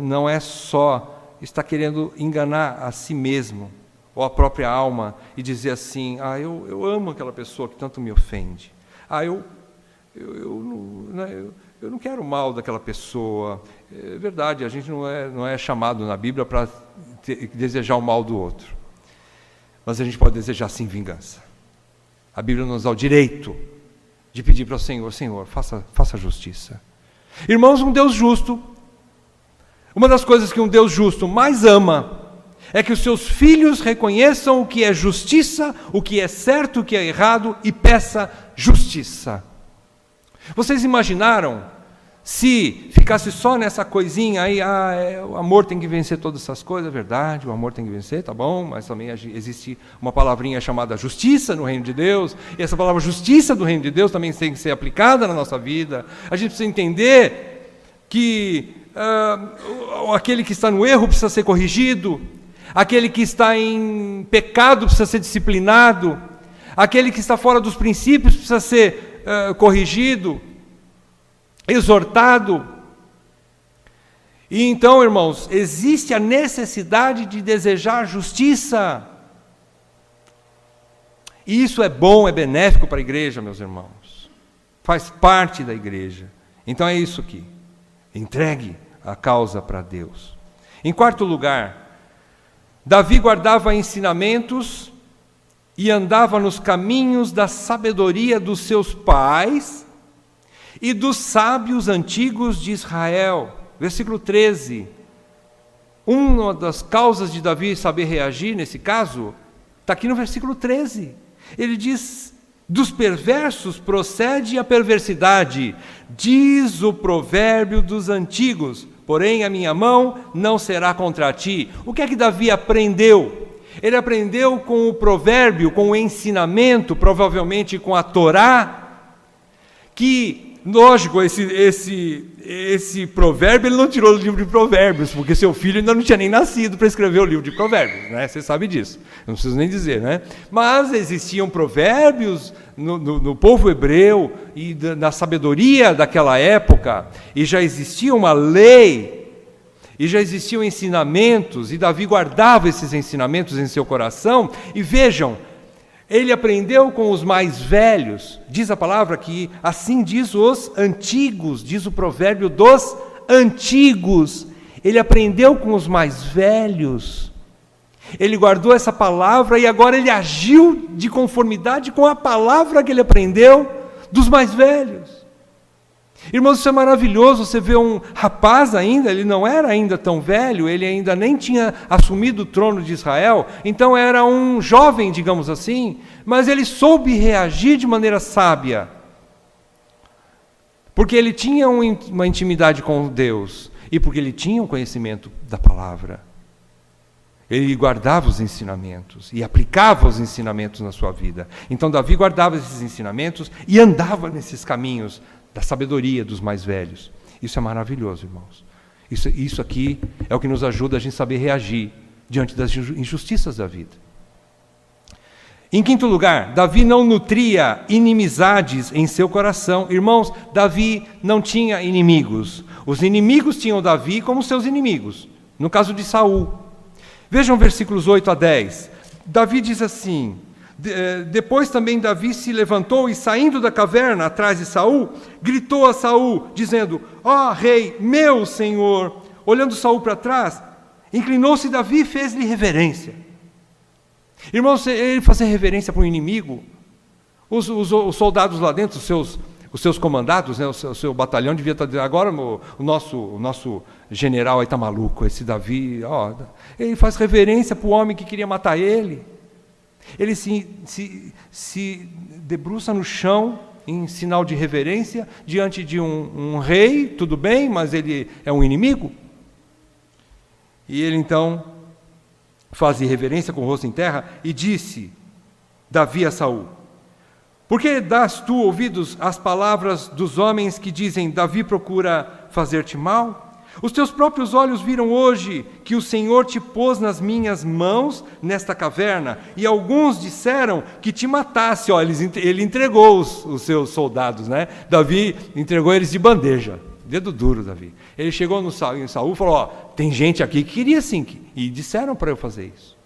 Não é só estar querendo enganar a si mesmo, ou a própria alma, e dizer assim, eu amo aquela pessoa que tanto me ofende. Eu não quero o mal daquela pessoa. É verdade, a gente não é chamado na Bíblia para desejar o mal do outro. Mas a gente pode desejar sim vingança. A Bíblia nos dá o direito de pedir para o Senhor, Senhor, faça justiça. Irmãos, um Deus justo, uma das coisas que um Deus justo mais ama, é que os seus filhos reconheçam o que é justiça, o que é certo, o que é errado, e peça justiça. Vocês imaginaram se ficasse só nessa coisinha aí, o amor tem que vencer todas essas coisas? É verdade, o amor tem que vencer, tá bom, mas também existe uma palavrinha chamada justiça no reino de Deus, e essa palavra justiça do reino de Deus também tem que ser aplicada na nossa vida. A gente precisa entender que aquele que está no erro precisa ser corrigido, aquele que está em pecado precisa ser disciplinado, aquele que está fora dos princípios precisa ser corrigido, exortado. E então, irmãos, existe a necessidade de desejar justiça. E isso é bom, é benéfico para a igreja, meus irmãos. Faz parte da igreja. Então é isso aqui. Entregue a causa para Deus. Em quarto lugar, Davi guardava ensinamentos e andava nos caminhos da sabedoria dos seus pais e dos sábios antigos de Israel. Versículo 13. Uma das causas de Davi saber reagir, nesse caso, está aqui no versículo 13. Ele diz, dos perversos procede a perversidade, diz o provérbio dos antigos, porém a minha mão não será contra ti. O que é que Davi aprendeu? Ele aprendeu com o provérbio, com o ensinamento, provavelmente com a Torá, que, lógico, esse provérbio ele não tirou do livro de provérbios, porque seu filho ainda não tinha nem nascido para escrever o livro de provérbios, né? Você sabe disso, não preciso nem dizer, né? Mas existiam provérbios no povo hebreu e na sabedoria daquela época, e já existia uma lei, e já existiam ensinamentos, e Davi guardava esses ensinamentos em seu coração. E vejam, ele aprendeu com os mais velhos, diz a palavra que assim diz os antigos, diz o provérbio dos antigos. Ele aprendeu com os mais velhos, ele guardou essa palavra e agora ele agiu de conformidade com a palavra que ele aprendeu dos mais velhos. Irmãos, isso é maravilhoso. Você vê um rapaz ainda, ele não era ainda tão velho, ele ainda nem tinha assumido o trono de Israel, então era um jovem, digamos assim, mas ele soube reagir de maneira sábia, porque ele tinha uma intimidade com Deus, e porque ele tinha um conhecimento da palavra. Ele guardava os ensinamentos, e aplicava os ensinamentos na sua vida. Então Davi guardava esses ensinamentos, e andava nesses caminhos da sabedoria dos mais velhos. Isso é maravilhoso, irmãos. Isso aqui é o que nos ajuda a gente saber reagir diante das injustiças da vida. Em quinto lugar, Davi não nutria inimizades em seu coração. Irmãos, Davi não tinha inimigos. Os inimigos tinham Davi como seus inimigos. No caso de Saul. Vejam versículos 8 a 10. Davi diz assim: depois também Davi se levantou e, saindo da caverna atrás de Saul, gritou a Saul, dizendo: ó rei, meu senhor. Olhando Saul para trás, inclinou-se Davi e fez-lhe reverência. Irmãos, ele fazer reverência para um inimigo, os soldados lá dentro, os seus comandados, né, o seu batalhão devia estar dizendo: agora o nosso general aí está maluco, esse Davi, ele faz reverência para o homem que queria matar ele. Ele se debruça no chão em sinal de reverência diante de um rei, tudo bem, mas ele é um inimigo. E ele então faz reverência com o rosto em terra e disse Davi a Saul: Por que dás tu ouvidos às palavras dos homens que dizem, Davi procura fazer-te mal? Os teus próprios olhos viram hoje que o Senhor te pôs nas minhas mãos nesta caverna, e alguns disseram que te matasse. Ele entregou os seus soldados, né? Davi entregou eles de bandeja, dedo duro, Davi. Ele chegou em Saul e falou, tem gente aqui que queria sim, e disseram para eu fazer isso.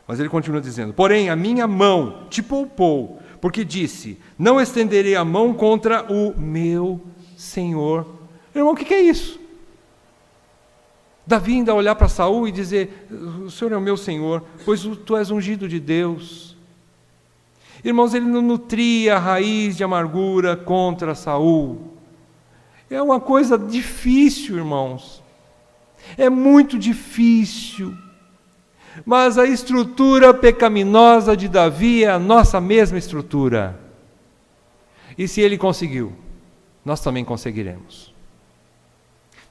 Mas ele continua dizendo, porém a minha mão te poupou, porque disse, não estenderei a mão contra o meu Senhor. Irmão, o que é isso? Davi ainda olhar para Saul e dizer, o Senhor é o meu Senhor, pois tu és ungido de Deus. Irmãos, ele não nutria a raiz de amargura contra Saul. É uma coisa difícil, irmãos. É muito difícil. Mas a estrutura pecaminosa de Davi é a nossa mesma estrutura. E se ele conseguiu, nós também conseguiremos.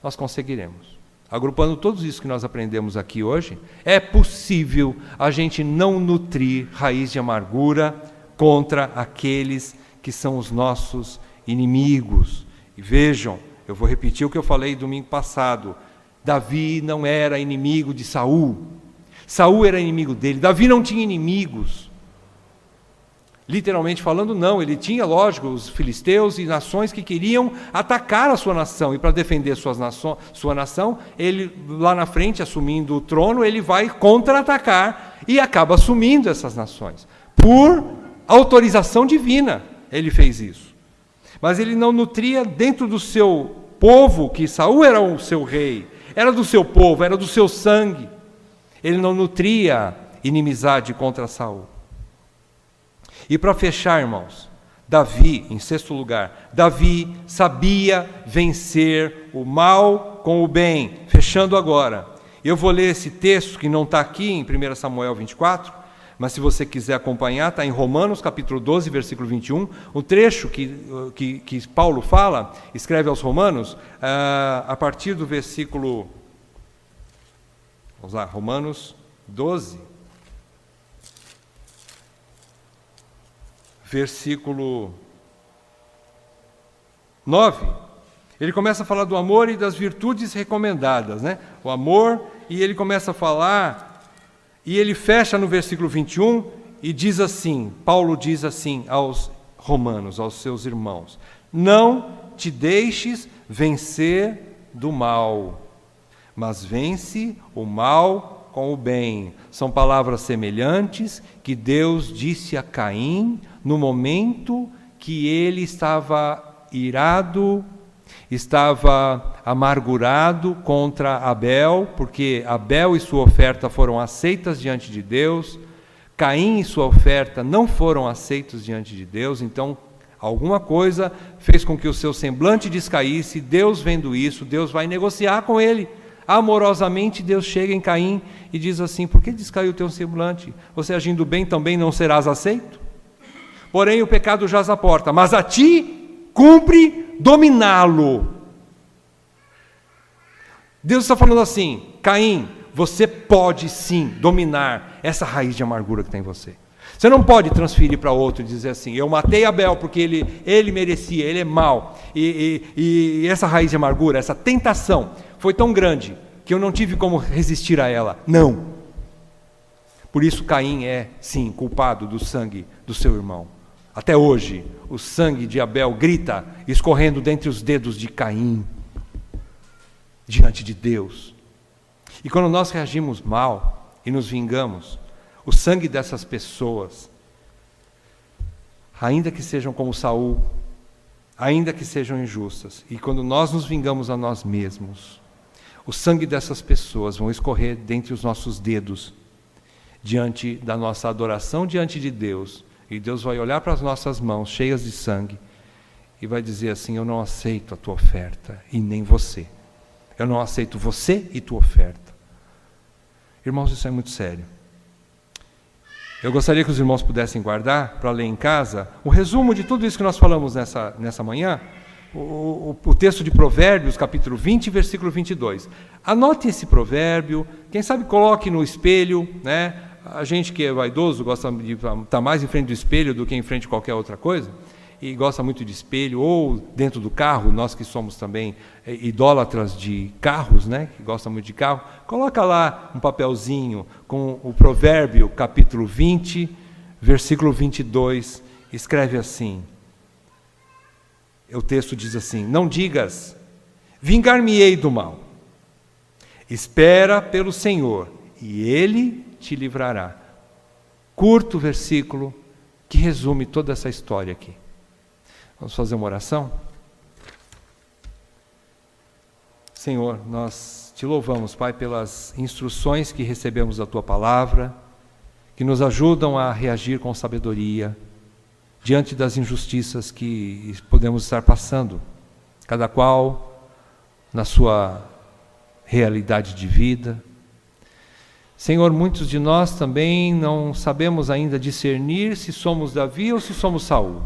Nós conseguiremos. Agrupando tudo isso que nós aprendemos aqui hoje, é possível a gente não nutrir raiz de amargura contra aqueles que são os nossos inimigos. E vejam, eu vou repetir o que eu falei domingo passado. Davi não era inimigo de Saul. Saul era inimigo dele. Davi não tinha inimigos. Literalmente falando, não. Ele tinha, lógico, os filisteus e nações que queriam atacar a sua nação. E para defender sua nação, ele, lá na frente, assumindo o trono, ele vai contra-atacar e acaba assumindo essas nações. Por autorização divina, ele fez isso. Mas ele não nutria dentro do seu povo, que Saul era o seu rei, era do seu povo, era do seu sangue. Ele não nutria inimizade contra Saul. E para fechar, irmãos, Davi, em sexto lugar, Davi sabia vencer o mal com o bem. Fechando agora, eu vou ler esse texto que não está aqui em 1 Samuel 24, mas se você quiser acompanhar, está em Romanos capítulo 12, versículo 21, o trecho que Paulo fala, escreve aos Romanos, a partir do versículo, vamos lá, Romanos 12, versículo 9, ele começa a falar do amor e das virtudes recomendadas, né? O amor, e ele começa a falar, e ele fecha no versículo 21 e diz assim, Paulo diz assim aos romanos, aos seus irmãos, não te deixes vencer do mal, mas vence o mal com o bem. São palavras semelhantes que Deus disse a Caim no momento que ele estava irado, estava amargurado contra Abel, porque Abel e sua oferta foram aceitas diante de Deus, Caim e sua oferta não foram aceitos diante de Deus, então alguma coisa fez com que o seu semblante descaísse. Deus vendo isso, Deus vai negociar com ele. Amorosamente Deus chega em Caim e diz assim, por que descaiu o teu semblante? Você agindo bem também não serás aceito? Porém o pecado jaz à porta, mas a ti cumpre dominá-lo. Deus está falando assim, Caim, você pode sim dominar essa raiz de amargura que tem em você. Você não pode transferir para outro e dizer assim, eu matei Abel porque ele merecia, ele é mau. E essa raiz de amargura, essa tentação foi tão grande que eu não tive como resistir a ela. Não. Por isso Caim é, sim, culpado do sangue do seu irmão. Até hoje, o sangue de Abel grita, escorrendo dentre os dedos de Caim, diante de Deus. E quando nós reagimos mal e nos vingamos, o sangue dessas pessoas, ainda que sejam como Saul, ainda que sejam injustas, e quando nós nos vingamos a nós mesmos, o sangue dessas pessoas vão escorrer dentre os nossos dedos, diante da nossa adoração diante de Deus, e Deus vai olhar para as nossas mãos cheias de sangue e vai dizer assim, eu não aceito a tua oferta e nem você. Eu não aceito você e tua oferta. Irmãos, isso é muito sério. Eu gostaria que os irmãos pudessem guardar para ler em casa o resumo de tudo isso que nós falamos nessa manhã, o texto de Provérbios, capítulo 20, versículo 22. Anote esse provérbio, quem sabe coloque no espelho, né? A gente que é vaidoso gosta de estar mais em frente do espelho do que em frente a qualquer outra coisa, e gosta muito de espelho, ou dentro do carro, nós que somos também idólatras de carros, né, que gostam muito de carro, coloca lá um papelzinho com o Provérbio, capítulo 20, versículo 22, escreve assim, o texto diz assim: não digas, vingar-me-ei do mal, espera pelo Senhor, e Ele te livrará. Curto versículo que resume toda essa história aqui. Vamos fazer uma oração? Senhor, nós te louvamos, Pai, pelas instruções que recebemos da Tua Palavra, que nos ajudam a reagir com sabedoria diante das injustiças que podemos estar passando, cada qual na sua realidade de vida. Senhor, muitos de nós também não sabemos ainda discernir se somos Davi ou se somos Saul.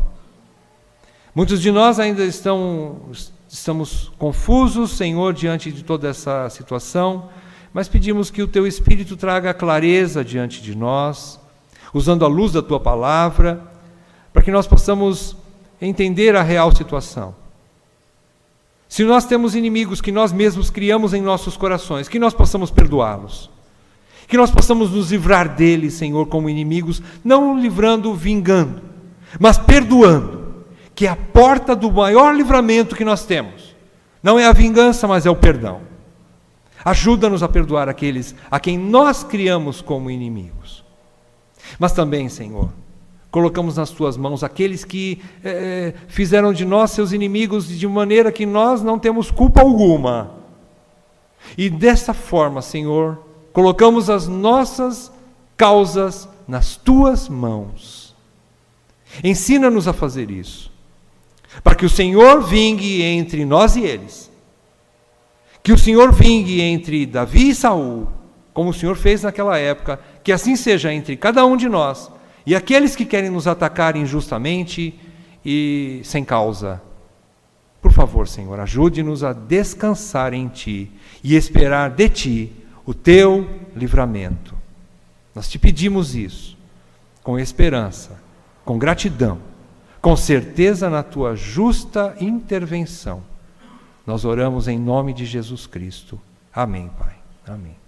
Muitos de nós ainda estamos confusos, Senhor, diante de toda essa situação, mas pedimos que o Teu Espírito traga clareza diante de nós, usando a luz da Tua Palavra, para que nós possamos entender a real situação. Se nós temos inimigos que nós mesmos criamos em nossos corações, que nós possamos perdoá-los, que nós possamos nos livrar deles, Senhor, como inimigos, não livrando, vingando, mas perdoando, que é a porta do maior livramento que nós temos. Não é a vingança, mas é o perdão. Ajuda-nos a perdoar aqueles a quem nós criamos como inimigos. Mas também, Senhor, colocamos nas Tuas mãos aqueles que fizeram de nós seus inimigos de maneira que nós não temos culpa alguma. E dessa forma, Senhor, colocamos as nossas causas nas Tuas mãos. Ensina-nos a fazer isso, para que o Senhor vingue entre nós e eles. Que o Senhor vingue entre Davi e Saul, como o Senhor fez naquela época, que assim seja entre cada um de nós e aqueles que querem nos atacar injustamente e sem causa. Por favor, Senhor, ajude-nos a descansar em Ti e esperar de Ti o Teu livramento. Nós Te pedimos isso, com esperança, com gratidão, com certeza na Tua justa intervenção. Nós oramos em nome de Jesus Cristo. Amém, Pai. Amém.